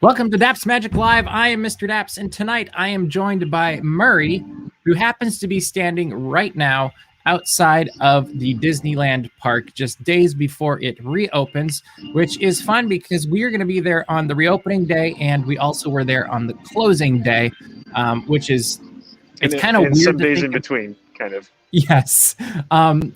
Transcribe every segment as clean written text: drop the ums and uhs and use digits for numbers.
Welcome to DAPs Magic Live. I am Mr. DAPs, and tonight I am joined by Murray, who happens to be standing right now outside of the Disneyland park just days before it reopens, which is fun because we are going to be there on the reopening day, and we also were there on the closing day, which is it's kind of weird. Some days in between, kind of. Yes, but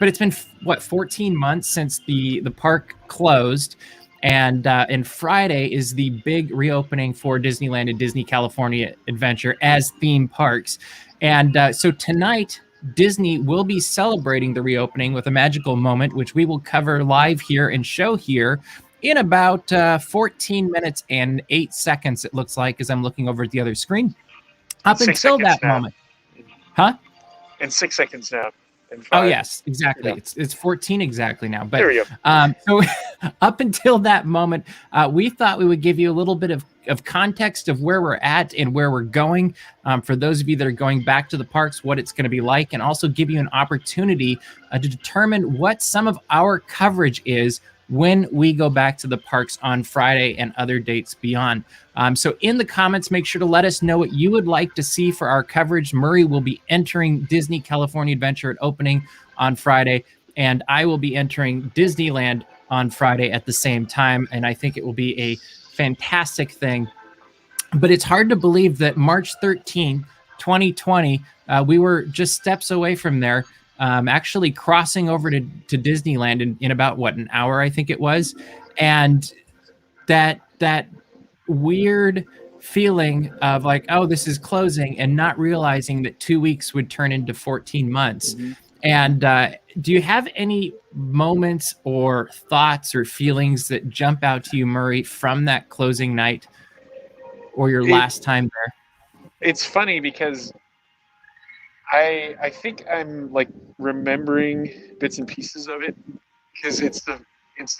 it's been 14 months since the park closed. And Friday is the big reopening for Disneyland and Disney California Adventure as theme parks. And so tonight, Disney will be celebrating the reopening with a magical moment, which we will cover live here and show here in about 14 minutes and 8 seconds, it looks like, as I'm looking over at the other screen. Up until that moment. Huh? In 6 seconds now. Oh, yes, exactly. Yeah. It's 14 exactly now. But there we go. So up until that moment, we thought we would give you a little bit of context of where we're at and where we're going. For those of you that are going back to the parks, what it's going to be like, and also give you an opportunity to determine what some of our coverage is when we go back to the parks on Friday and other dates beyond. So in the comments, make sure to let us know what you would like to see for our coverage. Murray will be entering Disney California Adventure at opening on Friday, and I will be entering Disneyland on Friday at the same time, and I think it will be a fantastic thing. But it's hard to believe that March 13, 2020, we were just steps away from there. Actually crossing over to Disneyland in about an hour, I think it was. And that weird feeling of like, oh, this is closing, and not realizing that 2 weeks would turn into 14 months. Mm-hmm. And do you have any moments or thoughts or feelings that jump out to you, Murray, from that closing night or your last time there? It's funny because I think I'm like remembering bits and pieces of it, because it's the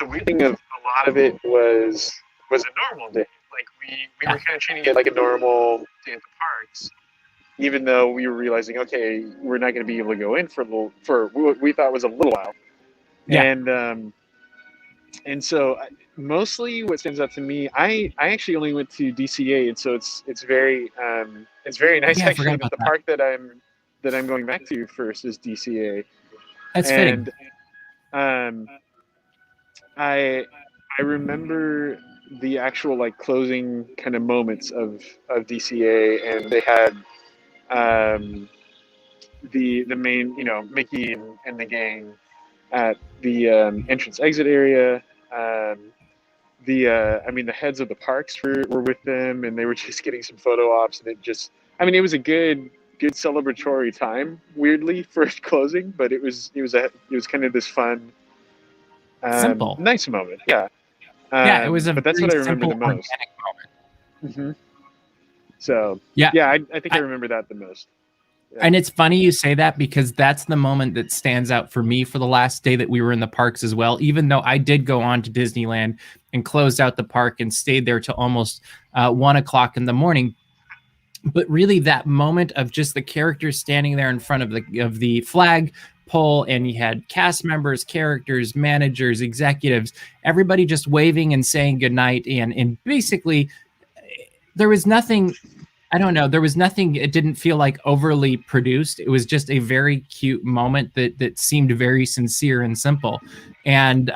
weird thing of a lot of it was a normal day. Like we were kind of treating it like a normal day at the parks, even though we were realizing, okay, we're not going to be able to go in for what we thought was a little while. Yeah. And so mostly what stands out to me, I actually only went to DCA, and so it's very nice actually that the park that I'm going back to first is DCA. That's fitting. I remember the actual like closing kind of moments of DCA, and they had the main, Mickey and the gang at the entrance exit area. The heads of the parks were with them, and they were just getting some photo ops, and it was a good celebratory time, weirdly, for closing, but it was kind of this fun, simple, nice moment. Yeah. It was but that's what I remember simple, the most. Mm-hmm. So I think I remember that the most. Yeah. And it's funny you say that, because that's the moment that stands out for me for the last day that we were in the parks as well, even though I did go on to Disneyland and closed out the park and stayed there till almost 1 o'clock in the morning. But really that moment of just the characters standing there in front of the flag pole, and you had cast members, characters, managers, executives, everybody just waving and saying goodnight. And basically there was nothing, it didn't feel like overly produced. It was just a very cute moment that seemed very sincere and simple. And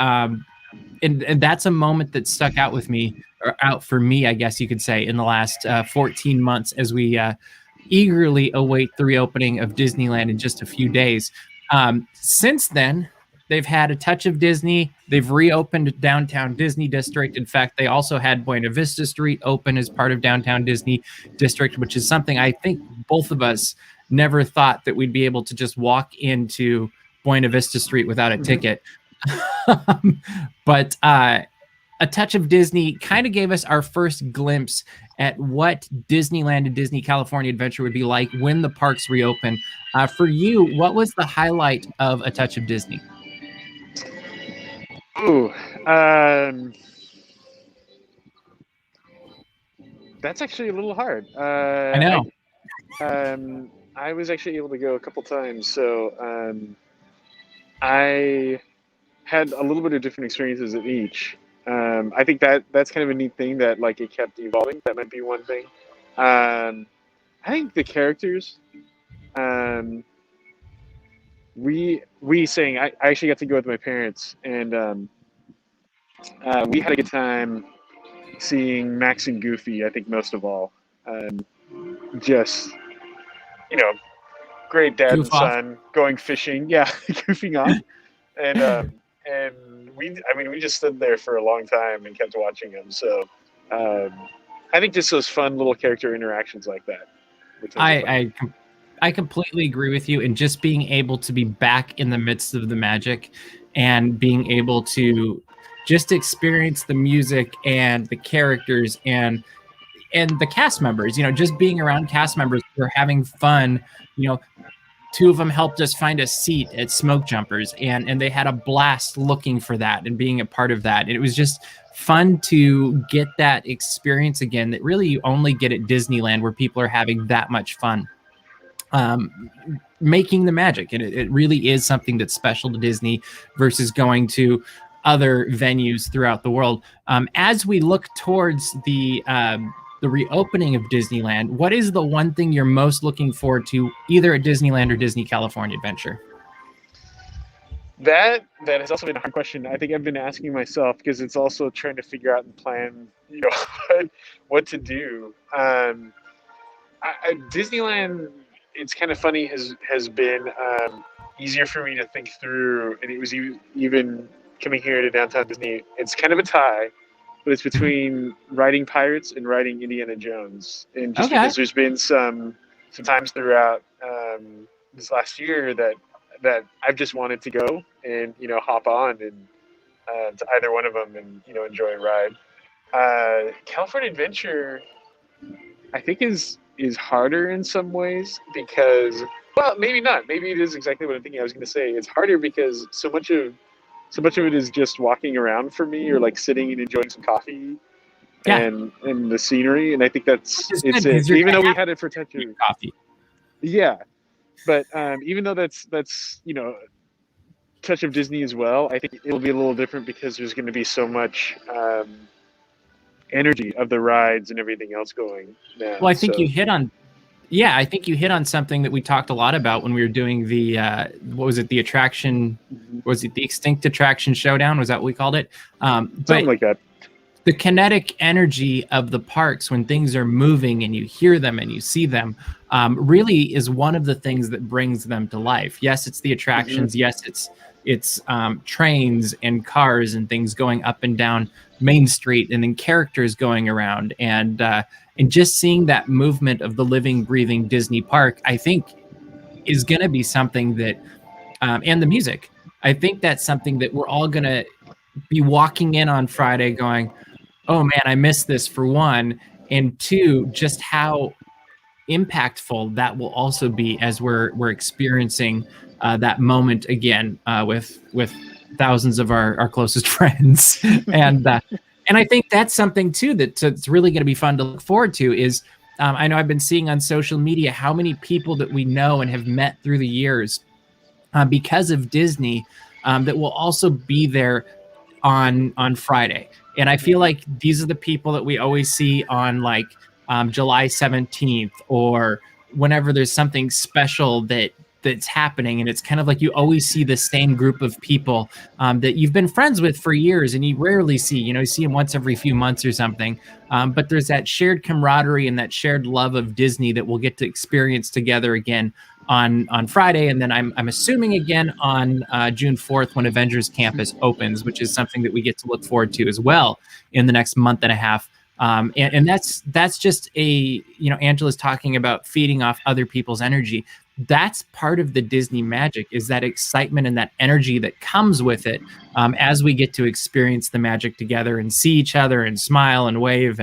that's a moment that stuck out with me, or out for me, I guess you could say, in the last 14 months, as we eagerly await the reopening of Disneyland in just a few days. Since then, they've had a touch of Disney. They've reopened downtown Disney District. In fact, they also had Buena Vista Street open as part of downtown Disney District, which is something I think both of us never thought that we'd be able to just walk into Buena Vista Street without a ticket. But a touch of Disney kind of gave us our first glimpse at what Disneyland and Disney California Adventure would be like when the parks reopen. For you, what was the highlight of a touch of Disney? Ooh, that's actually a little hard. I know. I was actually able to go a couple times, so I had a little bit of different experiences at each. I think that's kind of a neat thing that like it kept evolving. That might be one thing. I think the characters. Um, we sang. I actually got to go with my parents, and we had a good time seeing Max and Goofy. I think most of all, just you know, great dad Goof and off. son going fishing. Yeah, goofing off, and we just stood there for a long time and kept watching them. So I think just those fun little character interactions like that. I completely agree with you. And just being able to be back in the midst of the magic and being able to just experience the music and the characters and the cast members, just being around cast members who are having fun. Two of them helped us find a seat at Smoke Jumpers, and they had a blast looking for that and being a part of that. And it was just fun to get that experience again that really you only get at Disneyland, where people are having that much fun making the magic. And it really is something that's special to Disney versus going to other venues throughout the world. As we look towards the reopening of Disneyland, what is the one thing you're most looking forward to, either at Disneyland or Disney California Adventure? That has also been a hard question. I think I've been asking myself, because it's also trying to figure out and plan, what to do. Disneyland, it's kind of funny, has been easier for me to think through, and it was even coming here to downtown Disney. It's kind of a tie, but it's between riding Pirates and riding Indiana Jones, and just because there's been some times throughout this last year that I've just wanted to go and hop on and to either one of them and enjoy a ride. California Adventure, I think is harder in some ways because, well, maybe not. Maybe it is exactly what I'm thinking. I was going to say it's harder because so much of it is just walking around for me, or like sitting and enjoying some coffee and the scenery. And I think it's it. Even though we had it for coffee. Yeah. But even though that's touch of Disney as well, I think it'll be a little different because there's going to be so much energy of the rides and everything else going now. Well, I think you hit on something that we talked a lot about when we were doing the what was it, the attraction? Was it the Extinct Attraction Showdown? Was that what we called it? Something like that. The kinetic energy of the parks when things are moving and you hear them and you see them really is one of the things that brings them to life. Yes, it's the attractions. Yes, it's trains and cars and things going up and down Main Street, and then characters going around, and just seeing that movement of the living, breathing Disney park, I think is going to be something that, and the music, I think that's something that we're all going to be walking in on Friday going, oh man, I missed this, for one, and two, just how impactful that will also be as we're experiencing that moment again with thousands of our closest friends. And I think that's something too that's really going to be fun to look forward to is I know I've been seeing on social media how many people that we know and have met through the years because of Disney that will also be there on Friday. And I feel like these are the people that we always see on like July 17th or whenever there's something special that's happening, and it's kind of like you always see the same group of people that you've been friends with for years, and you rarely see, you see them once every few months or something. But there's that shared camaraderie and that shared love of Disney that we'll get to experience together again on Friday, and then I'm assuming again on June 4th when Avengers Campus opens, which is something that we get to look forward to as well in the next month and a half. And that's just Angela's talking about feeding off other people's energy. That's part of the Disney magic, is that excitement and that energy that comes with it as we get to experience the magic together and see each other and smile and wave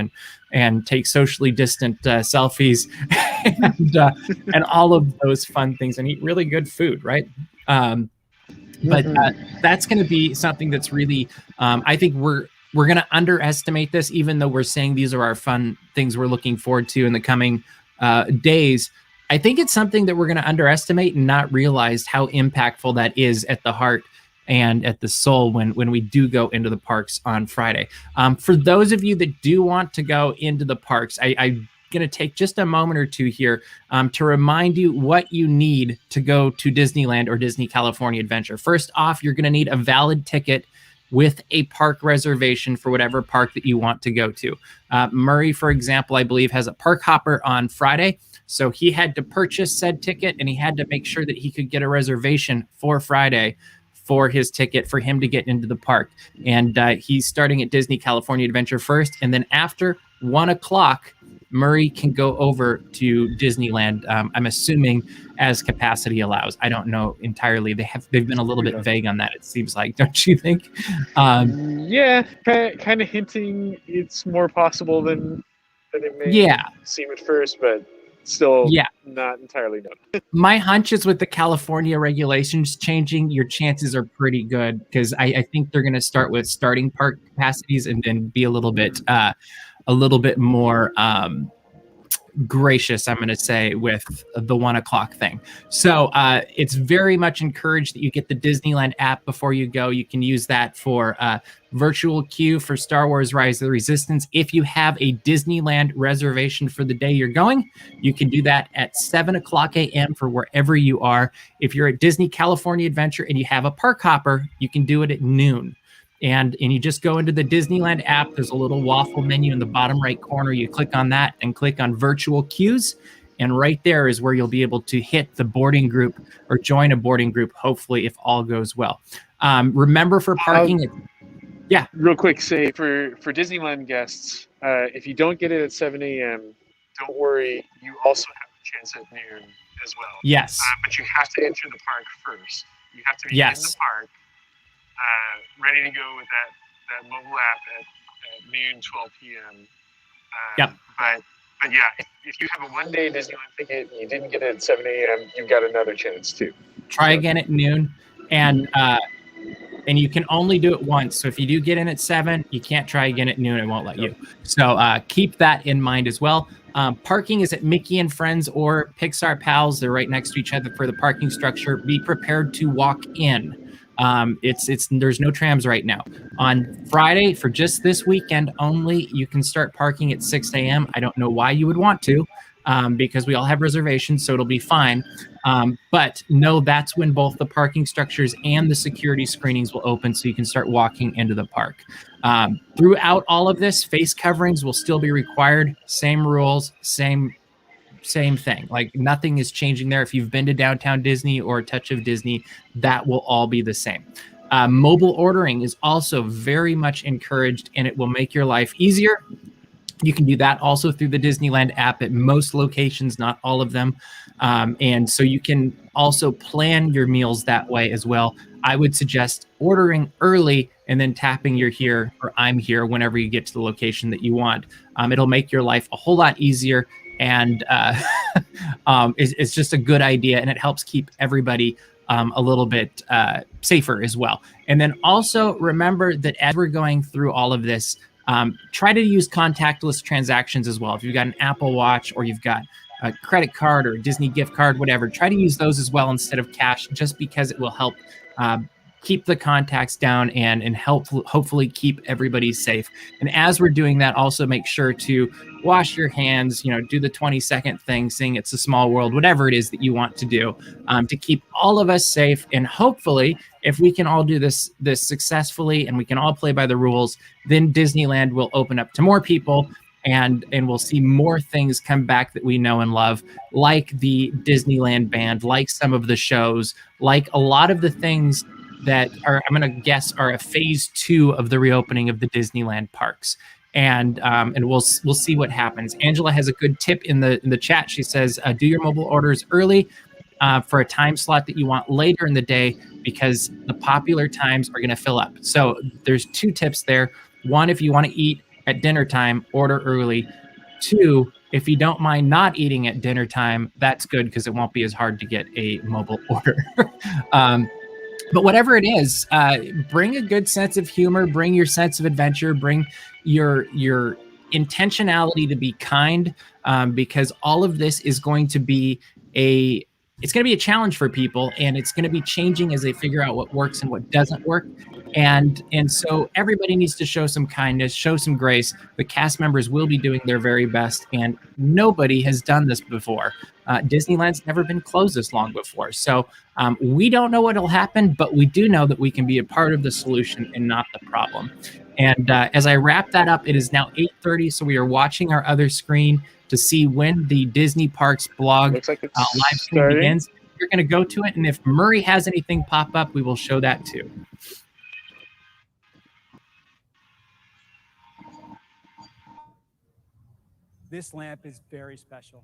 and take socially distant selfies and all of those fun things and eat really good food, right? But that's going to be something that's really, I think we're going to underestimate this, even though we're saying these are our fun things we're looking forward to in the coming days. I think it's something that we're going to underestimate and not realize how impactful that is at the heart and at the Soul when we do go into the parks on Friday. For those of you that do want to go into the parks, I'm going to take just a moment or two here to remind you what you need to go to Disneyland or Disney California Adventure. First off, you're going to need a valid ticket with a park reservation for whatever park that you want to go to. Murray, for example, I believe has a park hopper on Friday. So he had to purchase said ticket, and he had to make sure that he could get a reservation for Friday for his ticket for him to get into the park. And he's starting at Disney California Adventure first. And then after 1 o'clock, Murray can go over to Disneyland. I'm assuming as capacity allows. I don't know entirely. They've been a little bit vague on that, it seems like, don't you think? Yeah, kind of hinting it's more possible than it may seem at first, but still not entirely known. My hunch is with the California regulations changing, your chances are pretty good, because I think they're going to start with starting park capacities and then be a little bit more gracious, I'm going to say, with the 1 o'clock thing. So it's very much encouraged that you get the Disneyland app before you go. You can use that for virtual queue for Star Wars Rise of the Resistance. If you have a Disneyland reservation for the day you're going, you can do that at 7 o'clock a.m. for wherever you are. If you're at Disney California Adventure and you have a park hopper, you can do it at noon. And you just go into the Disneyland app. There's a little waffle menu in the bottom right corner. You click on that and click on virtual queues. And right there is where you'll be able to hit the boarding group or join a boarding group, hopefully, if all goes well. Remember, for parking... Real quick, say for Disneyland guests, if you don't get it at 7 a.m., don't worry. You also have a chance at noon as well. Yes. But you have to enter the park first. You have to be in the park, ready to go with that mobile app at noon, 12 p.m. But yeah, if you have a one-day Disneyland ticket and you didn't get it at 7 a.m., you've got another chance too. Try again at noon, and you can only do it once. So if you do get in at 7, you can't try again at noon. It won't let you. So keep that in mind as well. Parking is at Mickey and Friends or Pixar Pals. They're right next to each other for the parking structure. Be prepared to walk in. There's no trams right now. On Friday, for just this weekend only, you can start parking at 6 a.m. I don't know why you would want to, because we all have reservations, so it'll be fine. But no, that's when both the parking structures and the security screenings will open, so you can start walking into the park. Throughout all of this, face coverings will still be required. Same rules, same thing. Like, nothing is changing there. If you've been to Downtown Disney or a touch of Disney, that will all be the same. Mobile ordering is also very much encouraged, and it will make your life easier. You can do that also through the Disneyland app at most locations, not all of them. And so you can also plan your meals that way as well. I would suggest ordering early and then tapping "you're here" or "I'm here" whenever you get to the location that you want. It'll make your life a whole lot easier, and it's just a good idea, and it helps keep everybody a little bit safer as well. And then also remember that as we're going through all of this, try to use contactless transactions as well. If you've got an Apple Watch or you've got a credit card or a Disney gift card, whatever, try to use those as well instead of cash, just because it will help keep the contacts down and help hopefully keep everybody safe. And as we're doing that, also make sure to wash your hands, do the 20-second thing, sing "It's a Small World," whatever it is that you want to do to keep all of us safe. And hopefully, if we can all do this successfully and we can all play by the rules, then Disneyland will open up to more people, and we'll see more things come back that we know and love, like the Disneyland band, like some of the shows, like a lot of the things that are, I'm going to guess, are a phase 2 of the reopening of the Disneyland parks. And we'll see what happens. Angela has a good tip in the chat. She says, do your mobile orders early for a time slot that you want later in the day, because the popular times are going to fill up. So there's 2 tips there. 1, if you want to eat at dinner time, order early. 2, if you don't mind not eating at dinner time, that's good, because it won't be as hard to get a mobile order. But whatever it is, bring a good sense of humor, bring your sense of adventure, bring your intentionality to be kind, because all of this is going to be a it's going to be a challenge for people, and it's going to be changing as they figure out what works and what doesn't work. And so everybody needs to show some kindness, show some grace. The cast members will be doing their very best, and nobody has done this before. Disneyland's never been closed this long before, so we don't know what'll happen, but we do know that we can be a part of the solution and not the problem. And as I wrap that up, it is now 8:30, so we are watching our other screen to see when the Disney Parks blog Looks like it's live stream starting. begins. You're going to go to it, and if Murray has anything pop up, we will show that too. This lamp is very special.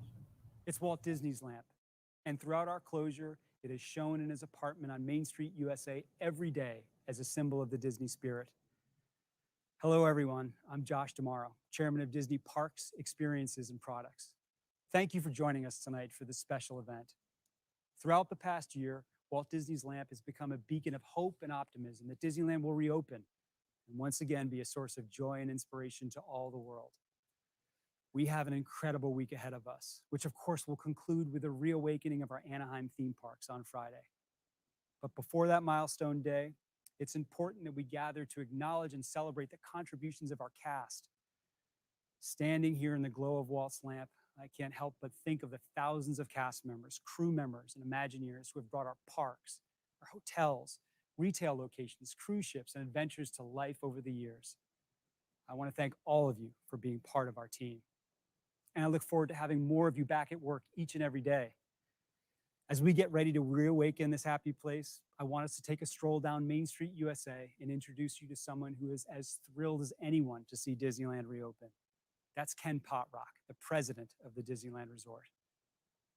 It's Walt Disney's lamp. And throughout our closure, it is shown in his apartment on Main Street, USA every day as a symbol of the Disney spirit. Hello, everyone. I'm Josh Damaro, Chairman of Disney Parks, Experiences, and Products. Thank you for joining us tonight for this special event. Throughout the past year, Walt Disney's lamp has become a beacon of hope and optimism that Disneyland will reopen and once again be a source of joy and inspiration to all the world. We have an incredible week ahead of us, which of course will conclude with a reawakening of our Anaheim theme parks on Friday. But before that milestone day, it's important that we gather to acknowledge and celebrate the contributions of our cast. Standing here in the glow of Walt's lamp, I can't help but think of the thousands of cast members, crew members, and Imagineers who have brought our parks, our hotels, retail locations, cruise ships, and adventures to life over the years. I want to thank all of you for being part of our team. And I look forward to having more of you back at work each and every day. As we get ready to reawaken this happy place, I want us to take a stroll down Main Street, USA, and introduce you to someone who is as thrilled as anyone to see Disneyland reopen. That's Ken Potrock, the president of the Disneyland Resort.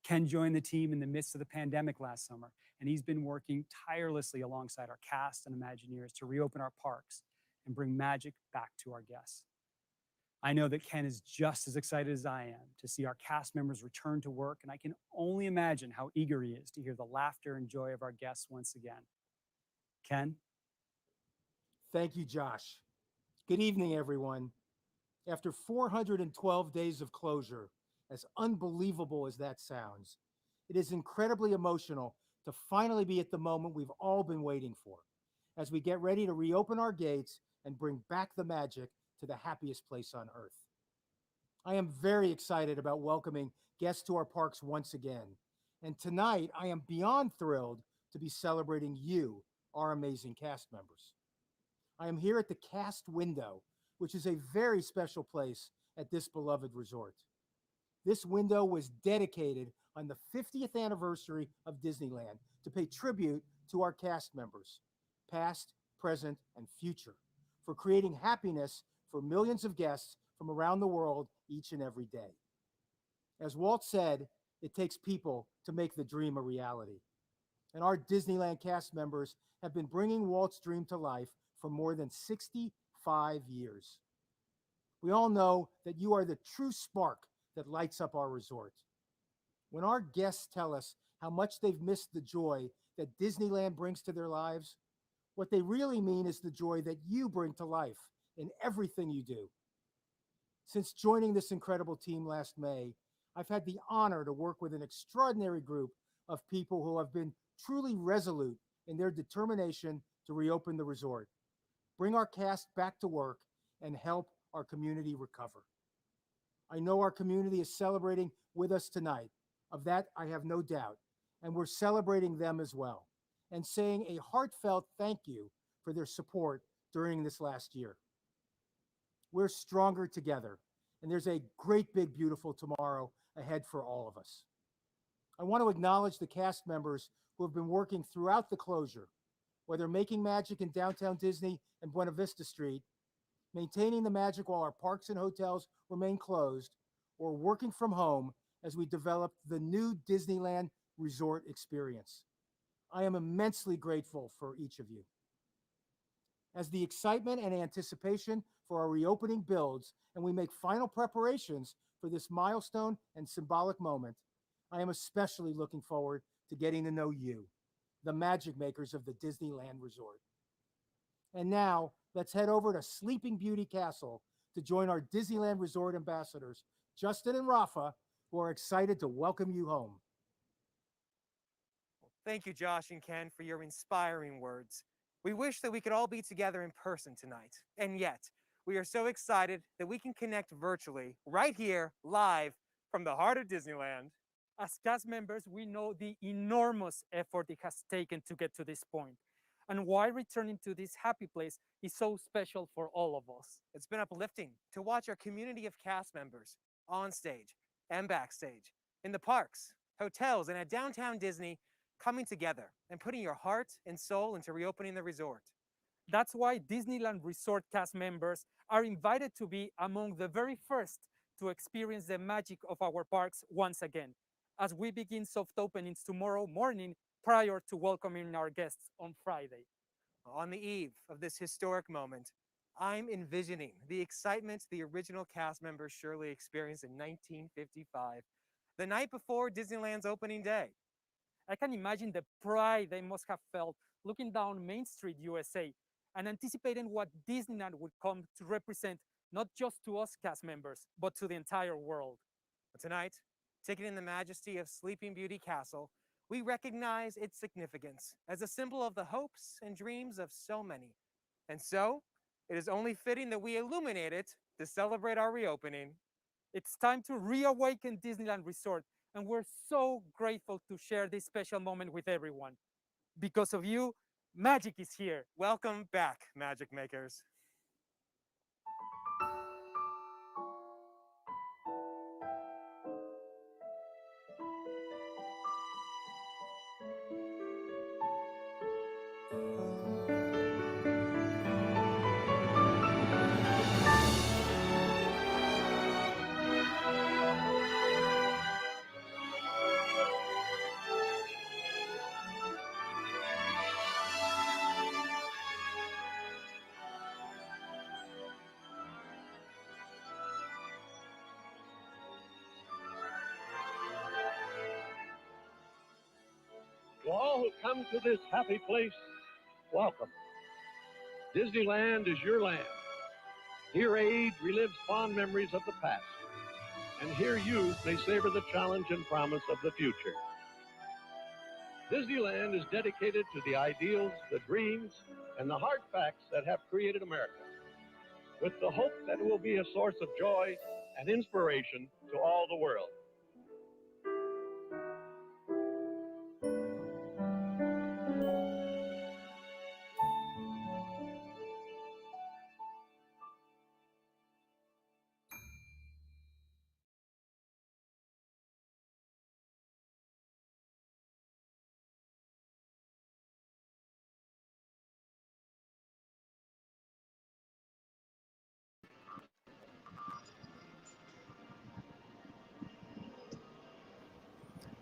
Ken joined the team in the midst of the pandemic last summer, and he's been working tirelessly alongside our cast and Imagineers to reopen our parks and bring magic back to our guests. I know that Ken is just as excited as I am to see our cast members return to work, and I can only imagine how eager he is to hear the laughter and joy of our guests once again. Ken? Thank you, Josh. Good evening, everyone. After 412 days of closure, as unbelievable as that sounds, it is incredibly emotional to finally be at the moment we've all been waiting for, as we get ready to reopen our gates and bring back the magic to the happiest place on earth. I am very excited about welcoming guests to our parks once again. And tonight, I am beyond thrilled to be celebrating you, our amazing cast members. I am here at the cast window, which is a very special place at this beloved resort. This window was dedicated on the 50th anniversary of Disneyland to pay tribute to our cast members, past, present, and future, for creating happiness for millions of guests from around the world each and every day. As Walt said, it takes people to make the dream a reality. And our Disneyland cast members have been bringing Walt's dream to life for more than 65 years. We all know that you are the true spark that lights up our resort. When our guests tell us how much they've missed the joy that Disneyland brings to their lives, what they really mean is the joy that you bring to life in everything you do. Since joining this incredible team last May, I've had the honor to work with an extraordinary group of people who have been truly resolute in their determination to reopen the resort, bring our cast back to work, and help our community recover. I know our community is celebrating with us tonight. Of that, I have no doubt. And we're celebrating them as well and saying a heartfelt thank you for their support during this last year. We're stronger together, and there's a great, big, beautiful tomorrow ahead for all of us. I want to acknowledge the cast members who have been working throughout the closure, whether making magic in downtown Disney and Buena Vista Street, maintaining the magic while our parks and hotels remain closed, or working from home as we develop the new Disneyland Resort experience. I am immensely grateful for each of you. As the excitement and anticipation for our reopening builds and we make final preparations for this milestone and symbolic moment, I am especially looking forward to getting to know you, the magic makers of the Disneyland Resort. And now, let's head over to Sleeping Beauty Castle to join our Disneyland Resort ambassadors, Justin and Rafa, who are excited to welcome you home. Thank you, Josh and Ken, for your inspiring words. We wish that we could all be together in person tonight, and yet we are so excited that we can connect virtually right here, live from the heart of Disneyland. As cast members, we know the enormous effort it has taken to get to this point, and why returning to this happy place is so special for all of us. It's been uplifting to watch our community of cast members on stage and backstage, in the parks, hotels, and at downtown Disney, coming together and putting your heart and soul into reopening the resort. That's why Disneyland Resort cast members are invited to be among the very first to experience the magic of our parks once again, as we begin soft openings tomorrow morning prior to welcoming our guests on Friday. On the eve of this historic moment, I'm envisioning the excitement the original cast members surely experienced in 1955, the night before Disneyland's opening day. I can imagine the pride they must have felt looking down Main Street, USA, and anticipating what Disneyland would come to represent not just to us cast members, but to the entire world. But tonight, taking in the majesty of Sleeping Beauty Castle, we recognize its significance as a symbol of the hopes and dreams of so many. And so, it is only fitting that we illuminate it to celebrate our reopening. It's time to reawaken Disneyland Resort, and we're so grateful to share this special moment with everyone. Because of you, magic is here. Welcome back, Magic Makers. To all who come to this happy place, welcome. Disneyland is your land. Here age relives fond memories of the past, and here youth may savor the challenge and promise of the future. Disneyland is dedicated to the ideals, the dreams, and the hard facts that have created America, with the hope that it will be a source of joy and inspiration to all the world.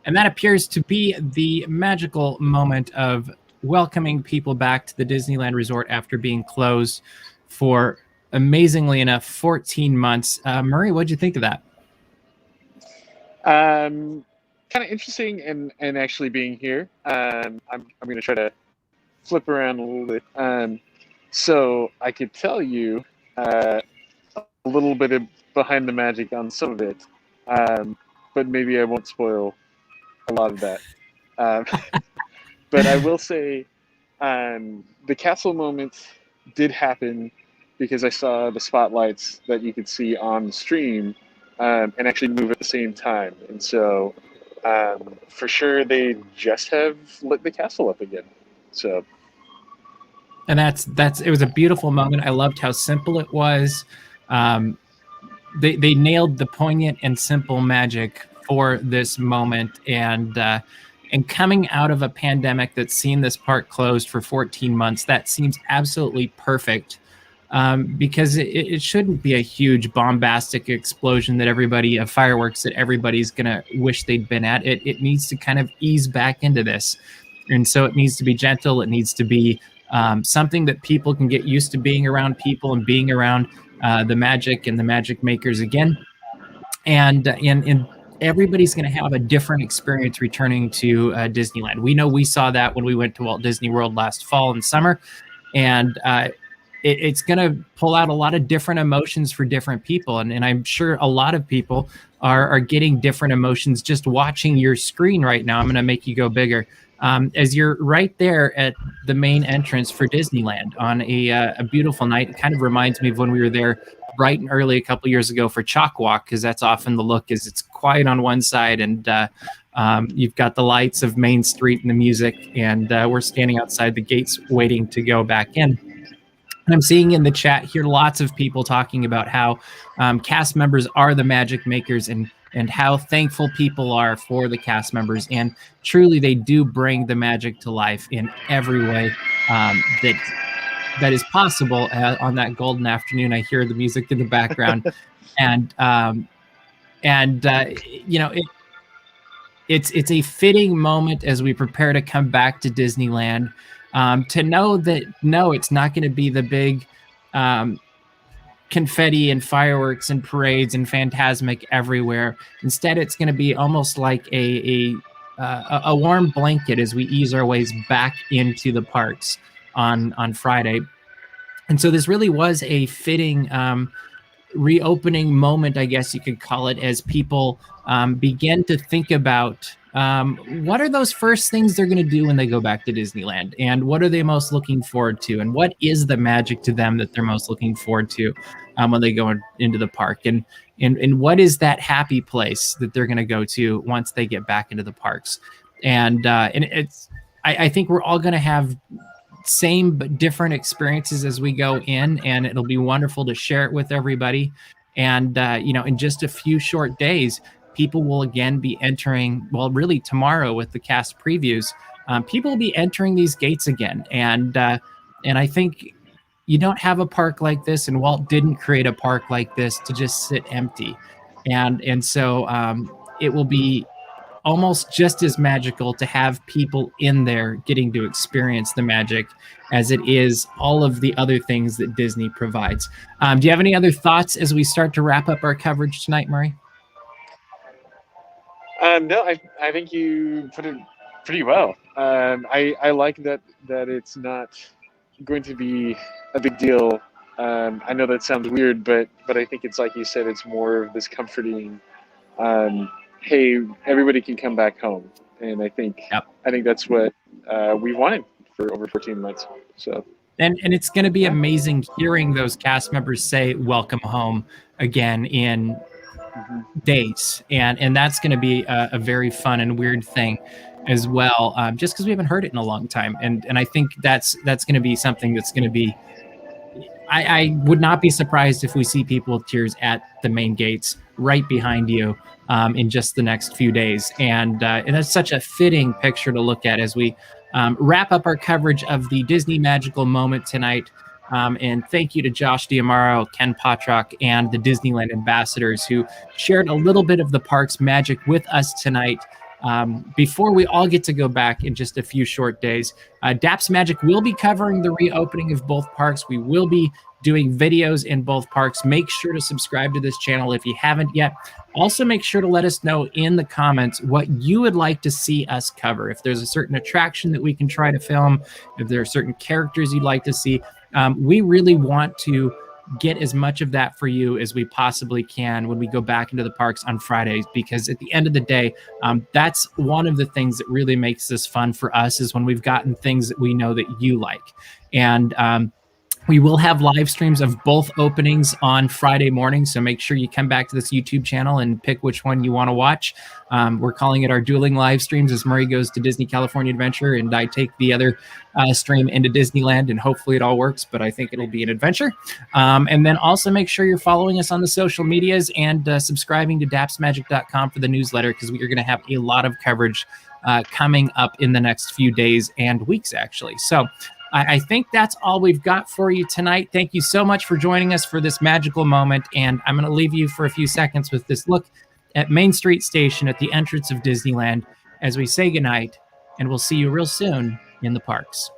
And that appears to be the magical moment of welcoming people back to the Disneyland Resort after being closed for, amazingly enough, 14 months. Murray, what'd you think of that? Kind of interesting and actually being here. I'm going to try to flip around a little bit. So I could tell you a little bit of behind the magic on some of it, but maybe I won't spoil a lot of that. But I will say the castle moment did happen because I saw the spotlights that you could see on the stream and actually move at the same time. And so for sure they just have lit the castle up again. So. And it was a beautiful moment. I loved how simple it was. They nailed the poignant and simple magic for this moment, and coming out of a pandemic that's seen this park closed for 14 months, that seems absolutely perfect, because it shouldn't be a huge bombastic explosion of fireworks that everybody's gonna wish they'd been at. It needs to kind of ease back into this, and so it needs to be gentle. It needs to be something that people can get used to being around people and being around the magic and the magic makers again, and everybody's going to have a different experience returning to Disneyland. We know we saw that when we went to Walt Disney World last fall and summer, and it's going to pull out a lot of different emotions for different people. And I'm sure a lot of people are getting different emotions just watching your screen right now. I'm going to make you go bigger. As you're right there at the main entrance for Disneyland on a beautiful night. It kind of reminds me of when we were there bright and early a couple years ago for Chalk Walk, because that's often the look, is it's quiet on one side and you've got the lights of Main Street and the music, and we're standing outside the gates waiting to go back in. And I'm seeing in the chat here lots of people talking about how cast members are the magic makers, and how thankful people are for the cast members. And truly, they do bring the magic to life in every way that is possible. On that golden afternoon, I hear the music in the background, and you know, it's a fitting moment as we prepare to come back to Disneyland. To know that, no, it's not going to be the big confetti and fireworks and parades and Fantasmic everywhere. Instead, it's going to be almost like a warm blanket as we ease our ways back into the parks on Friday. And so this really was a fitting reopening moment, I guess you could call it, as people begin to think about what are those first things they're going to do when they go back to Disneyland, and what are they most looking forward to, and what is the magic to them that they're most looking forward to when they go into the park, and what is that happy place that they're going to go to once they get back into the parks. And it's I think we're all going to have same but different experiences as we go in, and it'll be wonderful to share it with everybody. And you know, in just a few short days, people will again be entering, well, really tomorrow with the cast previews, people will be entering these gates again. And I think you don't have a park like this, and Walt didn't create a park like this to just sit empty. And so it will be almost just as magical to have people in there getting to experience the magic as it is all of the other things that Disney provides. Do you have any other thoughts as we start to wrap up our coverage tonight, Murray? No, I think you put it pretty well. I like that it's not going to be a big deal. I know that sounds weird, but I think it's like you said, it's more of this comforting, hey, everybody can come back home. And I think that's what we wanted for over 14 months. So and it's going to be amazing hearing those cast members say welcome home again in days, and that's going to be a very fun and weird thing as well, just because we haven't heard it in a long time. And I think that's going to be something that's going to be, I would not be surprised if we see people with tears at the main gates right behind you in just the next few days. And that's such a fitting picture to look at as we wrap up our coverage of the Disney Magical Moment tonight. And thank you to Josh D'Amaro, Ken Potrock, and the Disneyland Ambassadors who shared a little bit of the park's magic with us tonight. Before we all get to go back in just a few short days, DAPs Magic will be covering the reopening of both parks. We will be doing videos in both parks. Make sure to subscribe to this channel if you haven't yet. Also, make sure to let us know in the comments what you would like to see us cover. If there's a certain attraction that we can try to film, if there are certain characters you'd like to see, we really want to get as much of that for you as we possibly can when we go back into the parks on Fridays, because at the end of the day, that's one of the things that really makes this fun for us, is when we've gotten things that we know that you like. And we will have live streams of both openings on Friday morning, so make sure you come back to this YouTube channel and pick which one you want to watch. We're calling it our dueling live streams, as Murray goes to Disney California Adventure and I take the other stream into Disneyland, and hopefully it all works, but I think it'll be an adventure. And then also make sure you're following us on the social medias and subscribing to dapsmagic.com for the newsletter, because we are going to have a lot of coverage coming up in the next few days and weeks, actually. So I think that's all we've got for you tonight. Thank you so much for joining us for this magical moment. And I'm going to leave you for a few seconds with this look at Main Street Station at the entrance of Disneyland as we say goodnight, and we'll see you real soon in the parks.